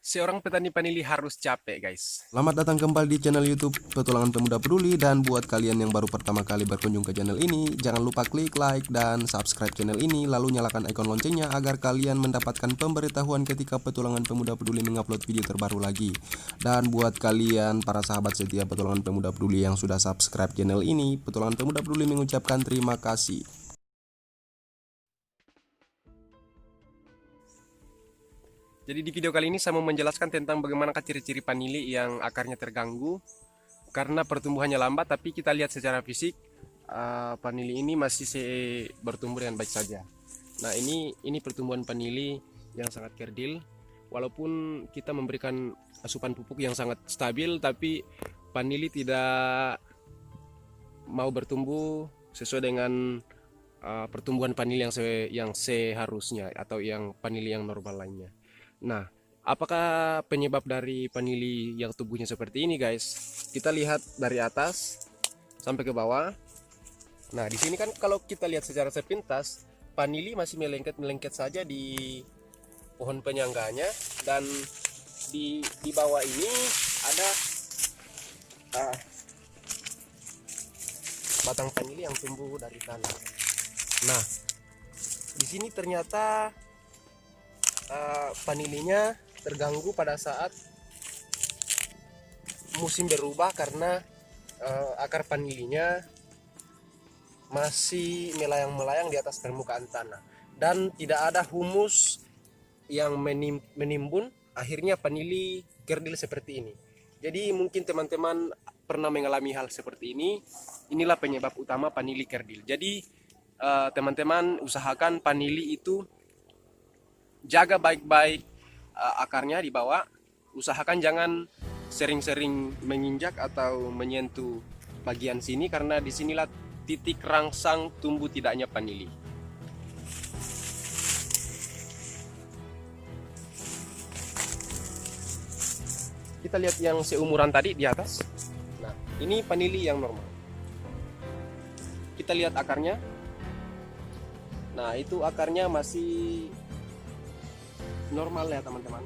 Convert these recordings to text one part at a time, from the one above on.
Seorang petani vanili harus capek, guys. Selamat datang kembali di channel YouTube Petualangan Pemuda Peduli. Dan buat kalian yang baru pertama kali berkunjung ke channel ini, jangan lupa klik like dan subscribe channel ini, lalu nyalakan ikon loncengnya agar kalian mendapatkan pemberitahuan ketika Petualangan Pemuda Peduli mengupload video terbaru lagi. Dan buat kalian para sahabat setia Petualangan Pemuda Peduli yang sudah subscribe channel ini, Petualangan Pemuda Peduli mengucapkan terima kasih. Jadi di video kali ini saya mau menjelaskan tentang bagaimana ciri-ciri vanili yang akarnya terganggu karena pertumbuhannya lambat, tapi kita lihat secara fisik vanili ini masih bertumbuh dengan baik saja. Nah, ini pertumbuhan vanili yang sangat kerdil. Walaupun kita memberikan asupan pupuk yang sangat stabil, tapi vanili tidak mau bertumbuh sesuai dengan pertumbuhan vanili yang seharusnya atau yang vanili yang normal lainnya. Nah, apakah penyebab dari vanili yang tubuhnya seperti ini, guys? Kita lihat dari atas sampai ke bawah. Nah, di sini kan kalau kita lihat secara sepintas, vanili masih melengket saja di pohon penyangganya, dan di bawah ini ada batang vanili yang tumbuh dari tanah. Nah, di sini ternyata vanilinya terganggu pada saat musim berubah karena akar vanilinya masih melayang-melayang di atas permukaan tanah dan tidak ada humus yang menimbun, akhirnya vanili kerdil seperti ini. Jadi mungkin teman-teman pernah mengalami hal seperti ini. Inilah penyebab utama vanili kerdil. Jadi teman-teman usahakan vanili itu jaga baik-baik akarnya di bawah. Usahakan jangan sering-sering menginjak atau menyentuh bagian sini, karena disinilah titik rangsang tumbuh tidaknya vanili. Kita lihat yang seumuran tadi di atas. Nah, ini vanili yang normal. Kita lihat akarnya. Nah, itu akarnya masih normal ya teman-teman.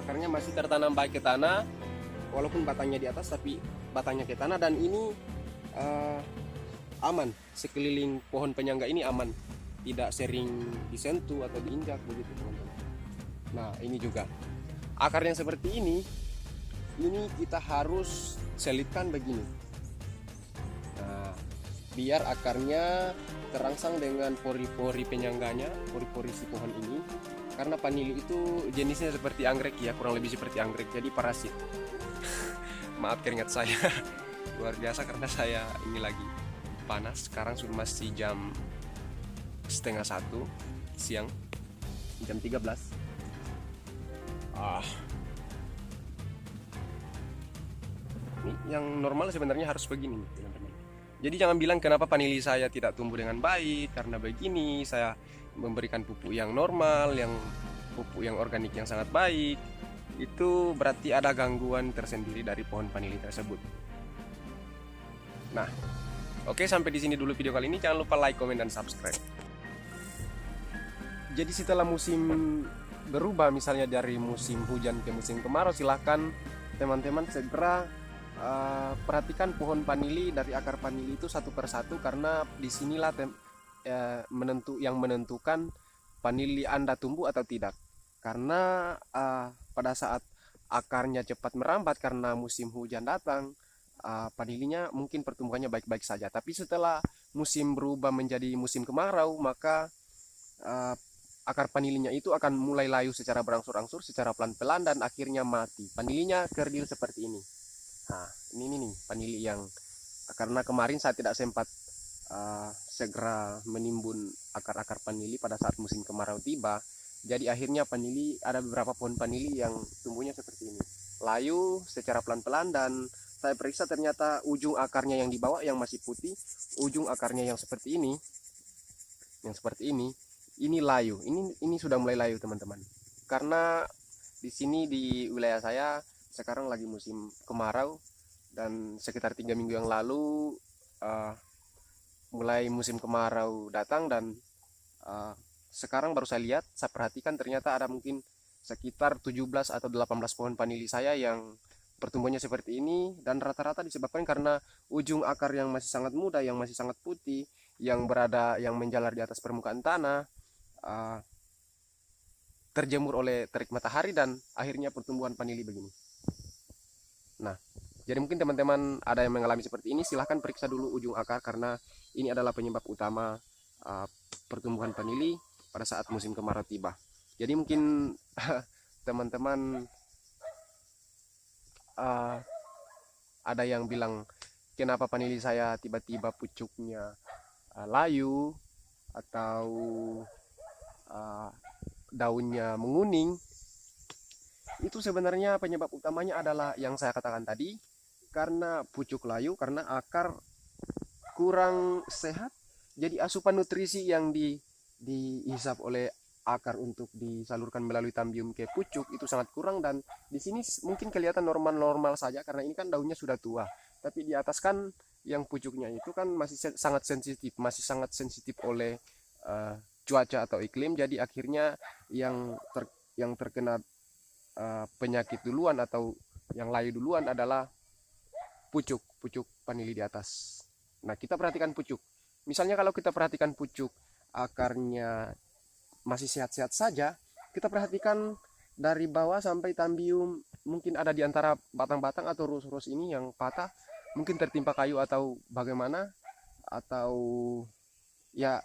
Akarnya masih tertanam baik ke tanah, walaupun batangnya di atas tapi batangnya ke tanah, dan ini aman. Sekeliling pohon penyangga ini aman, tidak sering disentuh atau diinjak begitu teman-teman. Nah, ini juga akar yang seperti ini kita harus selitkan begini. Nah, biar akarnya terangsang dengan pori-pori penyangganya, pori-pori si pohon ini. Karena vanili itu jenisnya seperti anggrek ya, kurang lebih seperti anggrek, jadi parasit. Maaf keringat saya luar biasa karena saya ini lagi panas. Sekarang sudah masih jam setengah 1 siang, jam 13. Ini yang normal sebenarnya harus begini teman-teman. Jadi jangan bilang kenapa vanili saya tidak tumbuh dengan baik karena begini. Saya memberikan pupuk yang normal, pupuk yang organik yang sangat baik. Itu berarti ada gangguan tersendiri dari pohon vanili tersebut. Nah, oke, sampai di sini dulu video kali ini. Jangan lupa like, komen, dan subscribe. Jadi setelah musim berubah, misalnya dari musim hujan ke musim kemarau, silahkan teman-teman segera perhatikan pohon vanili dari akar vanili itu satu persatu, karena disinilah yang menentukan vanili Anda tumbuh atau tidak. Karena pada saat akarnya cepat merambat karena musim hujan datang, vanilinya mungkin pertumbuhannya baik-baik saja. Tapi setelah musim berubah menjadi musim kemarau, maka akar vanilinya itu akan mulai layu secara berangsur-angsur, secara pelan-pelan, dan akhirnya mati. Vanilinya kerdil seperti ini. Nah, ini nih vanili yang, karena kemarin saya tidak sempat segera menimbun akar-akar vanili pada saat musim kemarau tiba. Jadi akhirnya vanili, ada beberapa pohon vanili yang tumbuhnya seperti ini, layu secara pelan-pelan, dan saya periksa ternyata ujung akarnya yang di bawah yang masih putih, ujung akarnya yang seperti ini, ini layu. Ini sudah mulai layu teman-teman. Karena di sini di wilayah saya sekarang lagi musim kemarau, dan sekitar 3 minggu yang lalu mulai musim kemarau datang, dan sekarang baru saya lihat, saya perhatikan ternyata ada mungkin sekitar 17 atau 18 pohon vanili saya yang pertumbuhannya seperti ini, dan rata-rata disebabkan karena ujung akar yang masih sangat muda, yang masih sangat putih, yang menjalar di atas permukaan tanah, terjemur oleh terik matahari, dan akhirnya pertumbuhan vanili begini. Nah, jadi mungkin teman-teman ada yang mengalami seperti ini, silahkan periksa dulu ujung akar karena ini adalah penyebab utama pertumbuhan vanili pada saat musim kemarau tiba. Jadi mungkin teman-teman ada yang bilang, kenapa vanili saya tiba-tiba pucuknya layu atau daunnya menguning. Itu sebenarnya penyebab utamanya adalah yang saya katakan tadi, karena pucuk layu, karena akar kurang sehat. Jadi asupan nutrisi yang dihisap oleh akar untuk disalurkan melalui tambium ke pucuk itu sangat kurang, dan di sini mungkin kelihatan normal-normal saja karena ini kan daunnya sudah tua. Tapi di atas kan yang pucuknya itu kan masih sangat sensitif oleh cuaca atau iklim. Jadi akhirnya yang terkena penyakit duluan atau yang layu duluan adalah pucuk vanili di atas. Nah, kita perhatikan pucuk. Misalnya kalau kita perhatikan pucuk akarnya masih sehat-sehat saja, kita perhatikan dari bawah sampai tambium, mungkin ada di antara batang-batang atau rus-rus ini yang patah, mungkin tertimpa kayu atau bagaimana, atau ya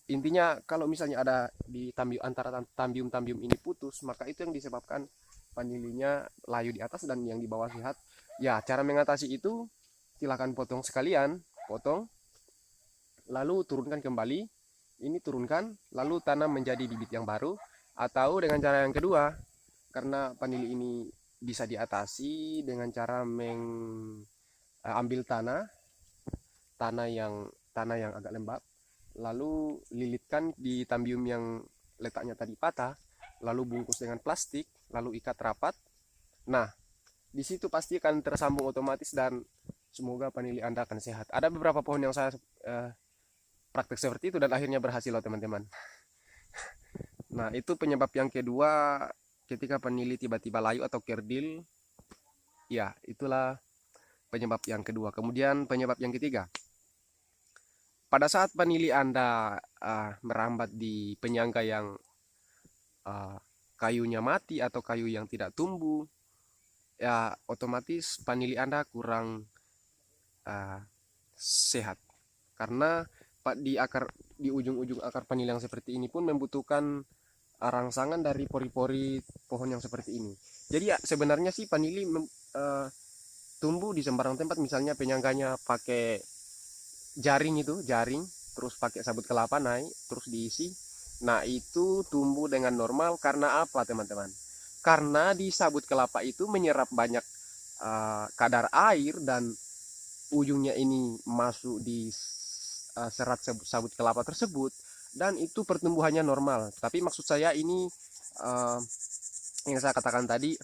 intinya kalau misalnya ada di antara tambium ini putus, maka itu yang disebabkan vanilinya layu di atas dan yang di bawah sehat. Ya, cara mengatasi itu silakan potong sekalian, potong, lalu turunkan kembali. Ini turunkan, lalu tanam menjadi bibit yang baru. Atau dengan cara yang kedua, karena vanili ini bisa diatasi dengan cara ambil tanah yang agak lembab, lalu lilitkan di tambium yang letaknya tadi patah, lalu bungkus dengan plastik, lalu ikat rapat. Nah, di situ pasti akan tersambung otomatis dan semoga vanili Anda akan sehat. Ada beberapa pohon yang saya praktek seperti itu dan akhirnya berhasil loh teman-teman. Nah, itu penyebab yang kedua ketika vanili tiba-tiba layu atau kerdil. Ya, itulah penyebab yang kedua. Kemudian penyebab yang ketiga, pada saat vanili Anda merambat di penyangga yang kayunya mati atau kayu yang tidak tumbuh, ya otomatis vanili Anda kurang sehat, karena di ujung-ujung akar vanili yang seperti ini pun membutuhkan rangsangan dari pori-pori pohon yang seperti ini. Jadi ya, sebenarnya sih vanili tumbuh di sembarang tempat. Misalnya penyangganya pakai jaring, terus pakai sabut kelapa naik terus diisi. Nah, itu tumbuh dengan normal. Karena apa teman-teman? Karena di sabut kelapa itu menyerap banyak kadar air, dan ujungnya ini masuk di serat sabut kelapa tersebut, dan itu pertumbuhannya normal. Tapi maksud saya ini yang saya katakan tadi,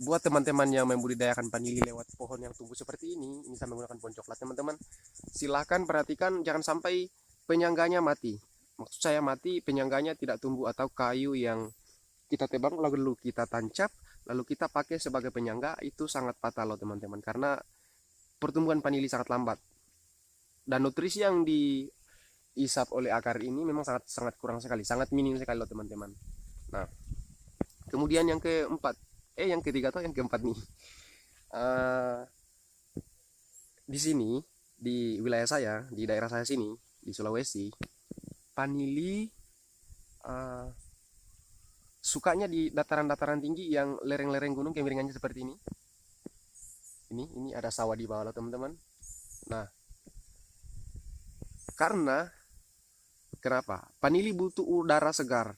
buat teman-teman yang membudidayakan vanili lewat pohon yang tumbuh seperti ini saya menggunakan pohon coklat, teman-teman silahkan perhatikan jangan sampai penyangganya mati. Maksud saya mati, penyangganya tidak tumbuh, atau kayu yang kita tebang lalu kita tancap lalu kita pakai sebagai penyangga, itu sangat fatal loh teman-teman, karena pertumbuhan vanili sangat lambat dan nutrisi yang diisap oleh akar ini memang sangat kurang sekali, sangat minim sekali loh teman-teman. Nah, kemudian yang ketiga atau yang keempat nih, di sini di wilayah saya, di daerah saya sini di Sulawesi, vanili sukanya di dataran-dataran tinggi yang lereng-lereng gunung kemiringannya seperti ini. Ini ada sawah di bawah loh teman-teman. Nah, kenapa? Vanili butuh udara segar.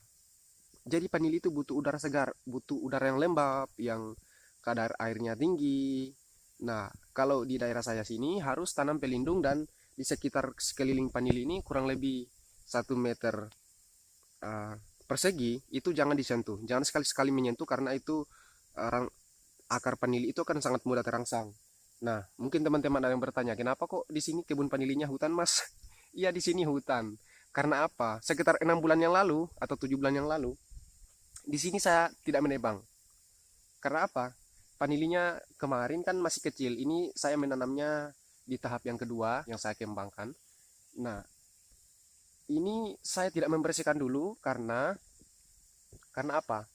Jadi vanili itu butuh udara segar, butuh udara yang lembab, yang kadar airnya tinggi. Nah, kalau di daerah saya sini harus tanam pelindung, dan di sekitar sekeliling vanili ini kurang lebih 1 meter persegi itu jangan disentuh, jangan sekali-sekali menyentuh, karena itu akar vanili itu akan sangat mudah terangsang. Nah, mungkin teman-teman ada yang bertanya, kenapa kok di sini kebun vanilinya hutan, Mas? Iya, di sini hutan. Karena apa? Sekitar 6 bulan yang lalu atau 7 bulan yang lalu, Di sini saya tidak menebang. Karena apa? Vanilinya kemarin kan masih kecil. Ini saya menanamnya di tahap yang kedua yang saya kembangkan. Nah, ini saya tidak membersihkan dulu karena apa?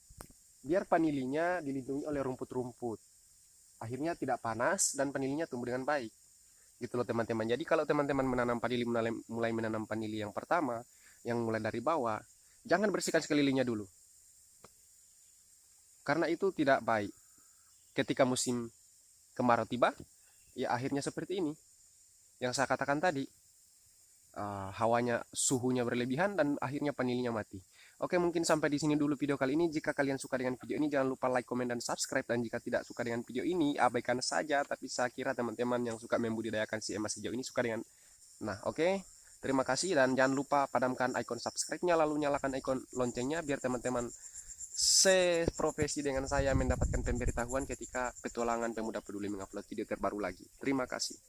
Biar vanilinya dilindungi oleh rumput-rumput. Akhirnya tidak panas dan vanilinya tumbuh dengan baik. Gitu loh teman-teman. Jadi kalau teman-teman menanam vanili, mulai menanam vanili yang pertama, yang mulai dari bawah, jangan bersihkan sekelilingnya dulu. Karena itu tidak baik. Ketika musim kemarau tiba, ya akhirnya seperti ini. Yang saya katakan tadi, hawanya, suhunya berlebihan dan akhirnya vanilinya mati. Oke, mungkin sampai di sini dulu video kali ini. Jika kalian suka dengan video ini, jangan lupa like, komen, dan subscribe. Dan jika tidak suka dengan video ini, abaikan saja. Tapi saya kira teman-teman yang suka membudidayakan si emas hijau ini suka dengan... Nah, oke. Terima kasih dan jangan lupa padamkan icon subscribe-nya, lalu nyalakan icon loncengnya biar teman-teman seprofesi dengan saya mendapatkan pemberitahuan ketika petualangan pemuda peduli mengupload video terbaru lagi. Terima kasih.